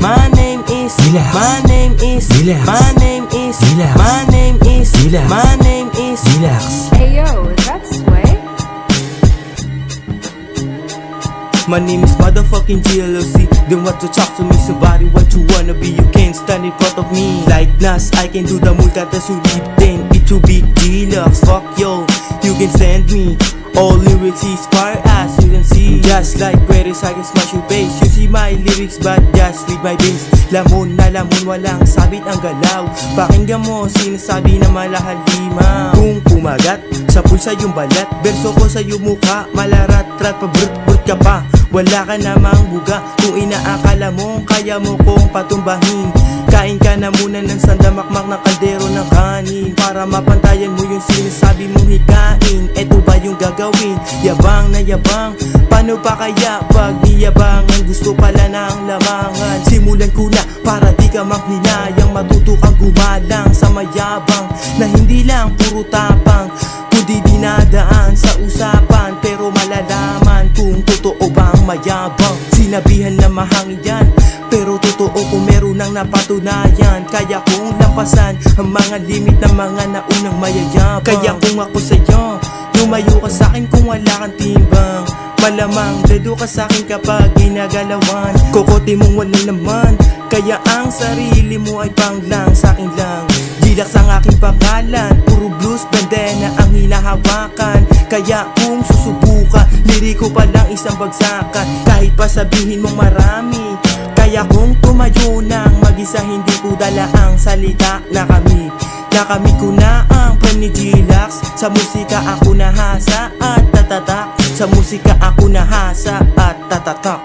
My name is Relax. My name is Relax. My name is Relax. My name is Relax. My name is Relax. Hey yo, is that Sway? My name is motherfucking GLOC. Don't want to talk to me, somebody want to wanna be. You can't stand in front of me. Like Nas, I can do the multata sulitin. It to be deluxe, fuck yo. You can stand me. All lyrics is fire as you can see. Just like Queries, I can smash your bass. You see my lyrics but just read my bass. Lamon na lamon, walang sabit ang galaw. Pakinggan mo, sinasabi na malahalima. Kung kumagat, sa pulsa yung balat. Berso ko sa iyong mukha, malarat-rat, pabrut-brut ka pa. Wala ka namang buga. Kung inaakala mo, kaya mo kong patumbahin. Kain ka na muna ng sandamakmak na kaldero ng kanin, para mapantayan mo yung sinasabi mong hikain. Eto ba yung gagawin? Yabang na yabang. Paano pa kaya pag niyabangan? Gusto pala ng lamangan. Simulan ko na para di ka manghinayang. Matuto kang gumalang sa mayabang, na hindi lang puro tapang, kundi dinadaan sa usapan. Pero malalaman kung totoo bang mayabang. Sinabihan na mahangin yan, pero totoo kung meron nang napatunayan. Kaya kong lampasan ang mga limit ng mga naunang mayayabang. Kaya kung ako sa'yo, lumayo ka sa'kin kung wala kang timbang. Malamang dedo ka sa'kin kapag ginagalawan. Kokote mong walang laman, kaya ang sarili mo ay panglang sa'kin lang. Gilax ang aking pangalan, puro blues bandana ang hinahawakan. Kaya kung susubukan, liriko pa lang isang bagsakan. Kahit pa sabihin mong marami, kaya kung tumayo nang mag-isa, hindi ko dala ang salita na kami. Nakamit ko na ang plan ni Gilax. Sa musika ako nahasa at tatatak. Sa musika ako nahasa at tatatak.